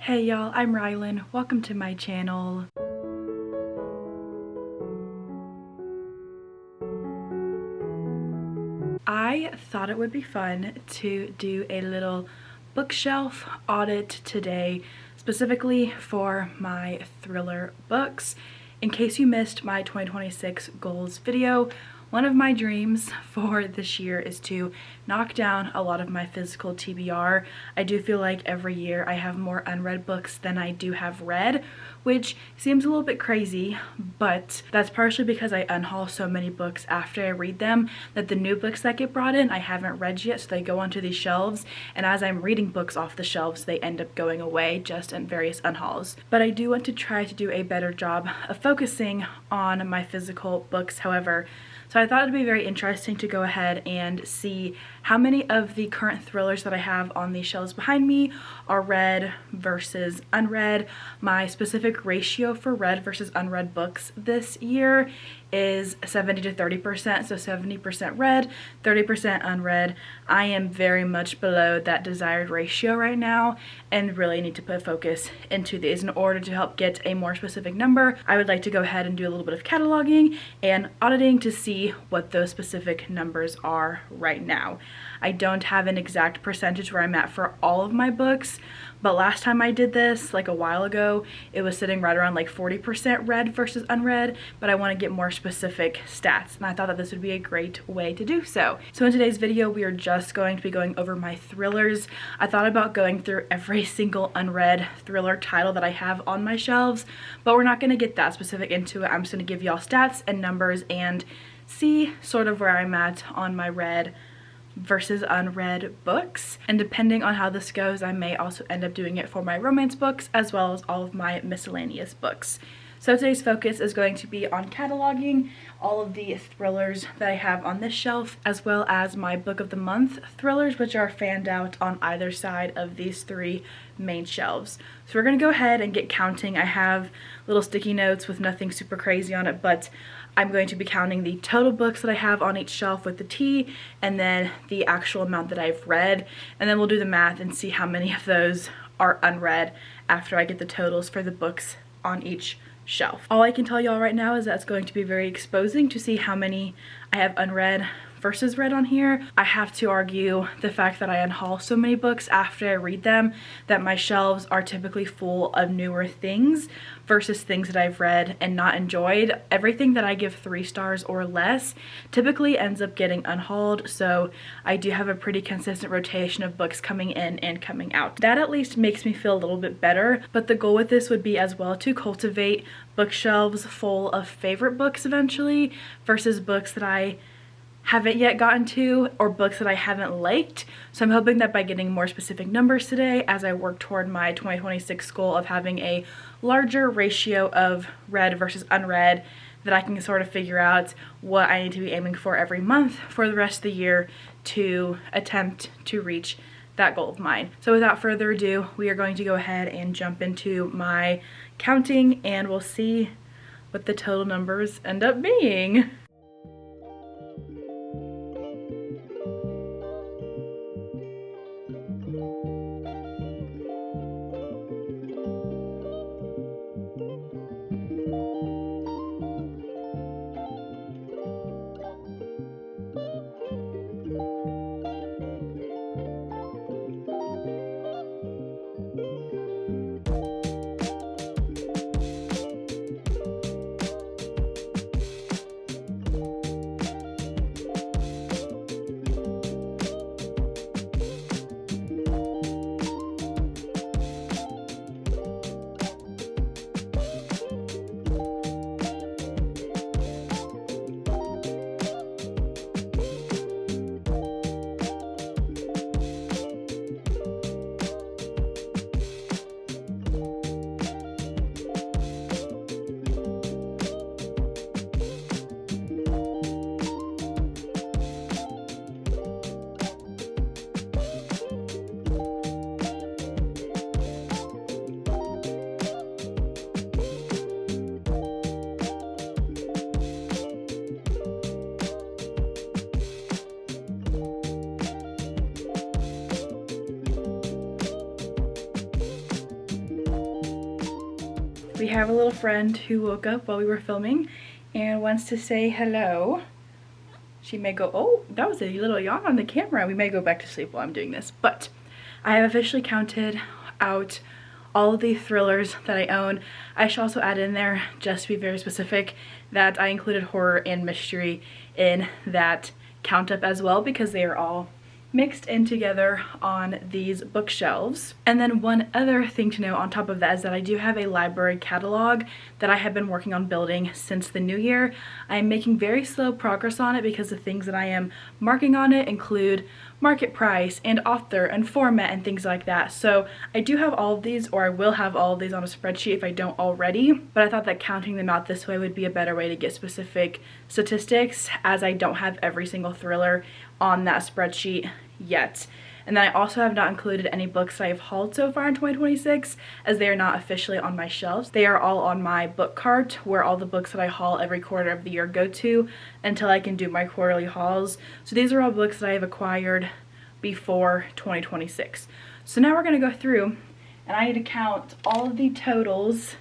Hey y'all, I'm Rylan. Welcome to my channel. I thought it would be fun to do a little bookshelf audit today, specifically for my thriller books. In case you missed my 2026 goals video, one of my dreams for this year is to knock down a lot of my physical TBR. I do feel like every year I have more unread books than I do have read, which seems a little bit crazy, but that's partially because I unhaul so many books after I read them that the new books that get brought in I haven't read yet, so they go onto these shelves, and as I'm reading books off the shelves they end up going away just in various unhauls. But I do want to try to do a better job of focusing on my physical books, however. So I thought it'd be very interesting to go ahead and see how many of the current thrillers that I have on these shelves behind me are read versus unread. My specific ratio for read versus unread books this year is 70 to 30%, so 70% read, 30% unread. I am very much below that desired ratio right now and really need to put focus into these. In order to help get a more specific number, I would like to go ahead and do a little bit of cataloging and auditing to see what those specific numbers are right now. I don't have an exact percentage where I'm at for all of my books, but last time I did this, like a while ago, it was sitting right around like 40% read versus unread, but I want to get more specific stats, and I thought that this would be a great way to do so. So in today's video, we are just going to be going over my thrillers. I thought about going through every single unread thriller title that I have on my shelves, but we're not going to get that specific into it. I'm just going to give y'all stats and numbers and see sort of where I'm at on my read versus unread books, and depending on how this goes, I may also end up doing it for my romance books as well as all of my miscellaneous books. So today's focus is going to be on cataloging all of the thrillers that I have on this shelf, as well as my book of the month thrillers, which are fanned out on either side of these three main shelves. So we're going to go ahead and get counting. I have little sticky notes with nothing super crazy on it, but I'm going to be counting the total books that I have on each shelf with the T, and then the actual amount that I've read, and then we'll do the math and see how many of those are unread after I get the totals for the books on each shelf. All I can tell y'all right now is that it's going to be very exposing to see how many I have unread versus read on here. I have to argue the fact that I unhaul so many books after I read them that my shelves are typically full of newer things versus things that I've read and not enjoyed. Everything that I give 3 stars or less typically ends up getting unhauled, so I do have a pretty consistent rotation of books coming in and coming out. That at least makes me feel a little bit better, but the goal with this would be as well to cultivate bookshelves full of favorite books eventually versus books that I haven't yet gotten to or books that I haven't liked. So I'm hoping that by getting more specific numbers today as I work toward my 2026 goal of having a larger ratio of read versus unread, that I can sort of figure out what I need to be aiming for every month for the rest of the year to attempt to reach that goal of mine. So without further ado, we are going to go ahead and jump into my counting and we'll see what the total numbers end up being. We have a little friend who woke up while we were filming and wants to say hello. She may go, oh, that was a little yawn on the camera. We may go back to sleep while I'm doing this, but I have officially counted out all of the thrillers that I own. I should also add in there, just to be very specific, that I included horror and mystery in that count up as well, because they are all mixed in together on these bookshelves. And then one other thing to know on top of that is that I do have a library catalog that I have been working on building since the new year. I am making very slow progress on it because the things that I am marking on it include market price and author and format and things like that. So I do have all of these, or I will have all of these on a spreadsheet if I don't already, but I thought that counting them out this way would be a better way to get specific statistics, as I don't have every single thriller on that spreadsheet yet. And then I also have not included any books that I have hauled so far in 2026, as they are not officially on my shelves. They are all on my book cart, where all the books that I haul every quarter of the year go to until I can do my quarterly hauls. So these are all books that I have acquired before 2026. So now we're going to go through and I need to count all of the totals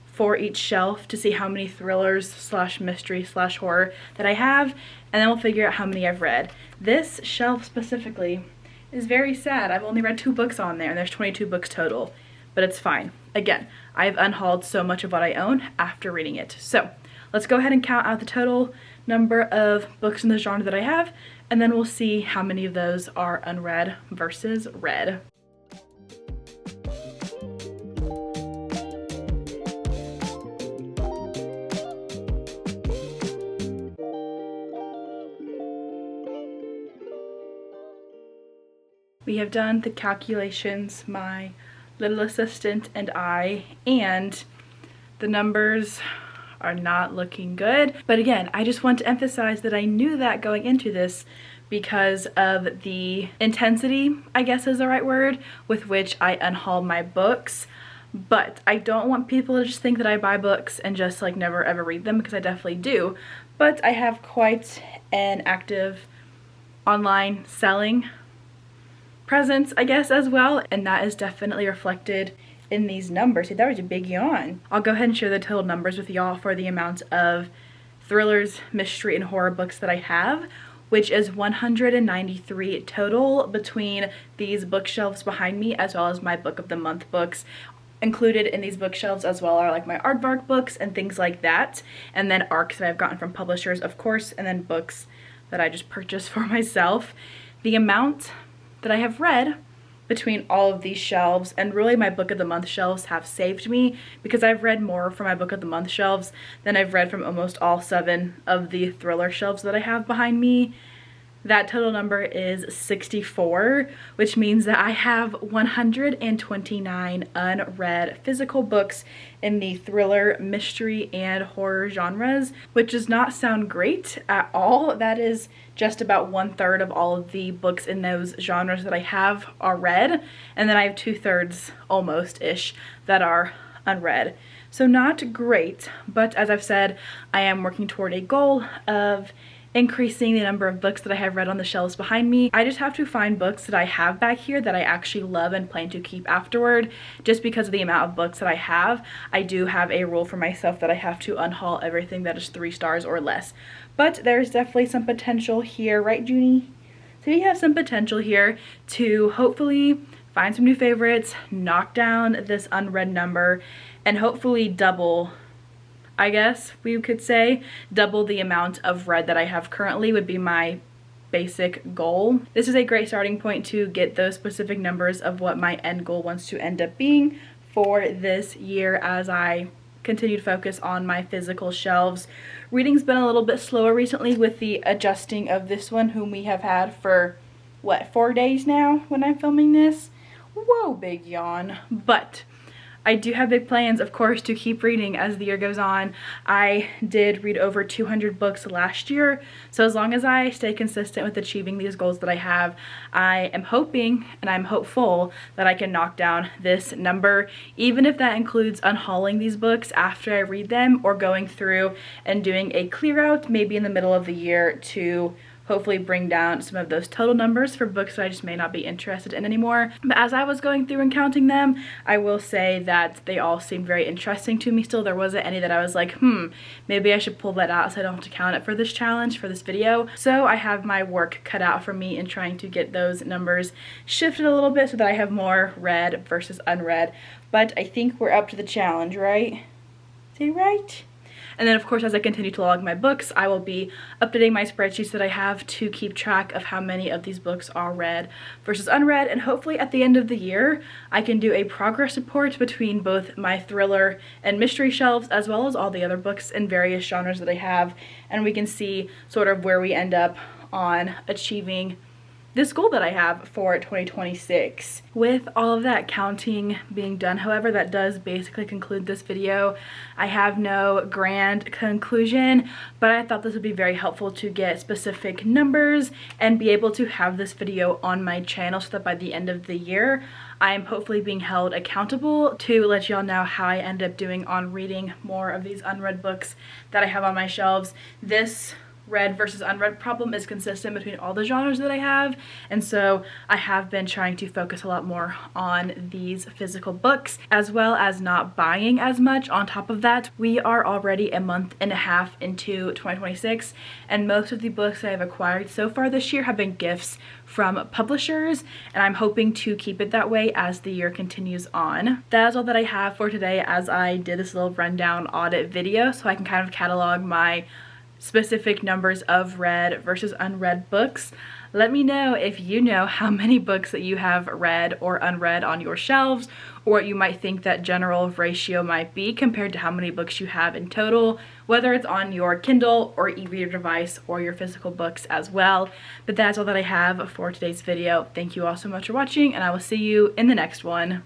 for each shelf to see how many thrillers slash mystery slash horror that I have, and then we'll figure out how many I've read. This shelf specifically is very sad. I've only read 2 books on there and there's 22 books total, but it's fine. Again, I've unhauled so much of what I own after reading it. So let's go ahead and count out the total number of books in the genre that I have, and then we'll see how many of those are unread versus read. We have done the calculations, my little assistant and I, and the numbers are not looking good. But again, I just want to emphasize that I knew that going into this because of the intensity, I guess is the right word, with which I unhaul my books. But I don't want people to just think that I buy books and just like never ever read them, because I definitely do. But I have quite an active online selling presence, I guess, as well, and that is definitely reflected in these numbers. See, that was a big yawn. I'll go ahead and share the total numbers with y'all for the amount of thrillers, mystery, and horror books that I have, which is 193 total between these bookshelves behind me, as well as my book of the month books. Included in these bookshelves as well are like my aardvark books and things like that, and then ARCs that I've gotten from publishers, of course, and then books that I just purchased for myself. The amount that I have read between all of these shelves, and really my book of the month shelves, have saved me, because I've read more from my book of the month shelves than I've read from almost all 7 of the thriller shelves that I have behind me. That total number is 64, which means that I have 129 unread physical books in the thriller, mystery, and horror genres, which does not sound great at all. That is just about 1/3 of all of the books in those genres that I have are read, and then I have 2/3 almost-ish that are unread. So not great, but as I've said, I am working toward a goal of increasing the number of books that I have read on the shelves behind me. I just have to find books that I have back here that I actually love and plan to keep afterward. Just because of the amount of books that I have, I do have a rule for myself that I have to unhaul everything that is 3 stars or less. But there's definitely some potential here, right, Junie? So you have some potential here to hopefully find some new favorites, knock down this unread number, and hopefully double, I guess we could say, double the amount of read that I have currently would be my basic goal. This is a great starting point to get those specific numbers of what my end goal wants to end up being for this year as I continue to focus on my physical shelves. Reading's been a little bit slower recently with the adjusting of this one, whom we have had for, what, 4 days now when I'm filming this? Whoa, big yawn. But I do have big plans, of course, to keep reading as the year goes on. I did read over 200 books last year, so as long as I stay consistent with achieving these goals that I have, I am hoping and I'm hopeful that I can knock down this number, even if that includes unhauling these books after I read them or going through and doing a clear out maybe in the middle of the year to hopefully bring down some of those total numbers for books that I just may not be interested in anymore. But as I was going through and counting them, I will say that they all seemed very interesting to me still. There wasn't any that I was like, maybe I should pull that out so I don't have to count it for this challenge, for this video. So I have my work cut out for me in trying to get those numbers shifted a little bit so that I have more read versus unread. But I think we're up to the challenge, right? Is that right? And then of course, as I continue to log my books, I will be updating my spreadsheets that I have to keep track of how many of these books are read versus unread. And hopefully at the end of the year, I can do a progress report between both my thriller and mystery shelves, as well as all the other books in various genres that I have. And we can see sort of where we end up on achieving this goal that I have for 2026. With all of that counting being done, however, that does basically conclude this video. I have no grand conclusion, but I thought this would be very helpful to get specific numbers and be able to have this video on my channel so that by the end of the year, I am hopefully being held accountable to let y'all know how I end up doing on reading more of these unread books that I have on my shelves. This read versus unread problem is consistent between all the genres that I have, and so I have been trying to focus a lot more on these physical books, as well as not buying as much. On top of that, we are already a month and a half into 2026, and most of the books that I've acquired so far this year have been gifts from publishers, and I'm hoping to keep it that way as the year continues on. That is all that I have for today, as I did this little rundown audit video so I can kind of catalog my specific numbers of read versus unread books. Let me know if you know how many books that you have read or unread on your shelves, or what you might think that general ratio might be compared to how many books you have in total, whether it's on your Kindle or e-reader device or your physical books as well. But that's all that I have for today's video. Thank you all so much for watching, and I will see you in the next one.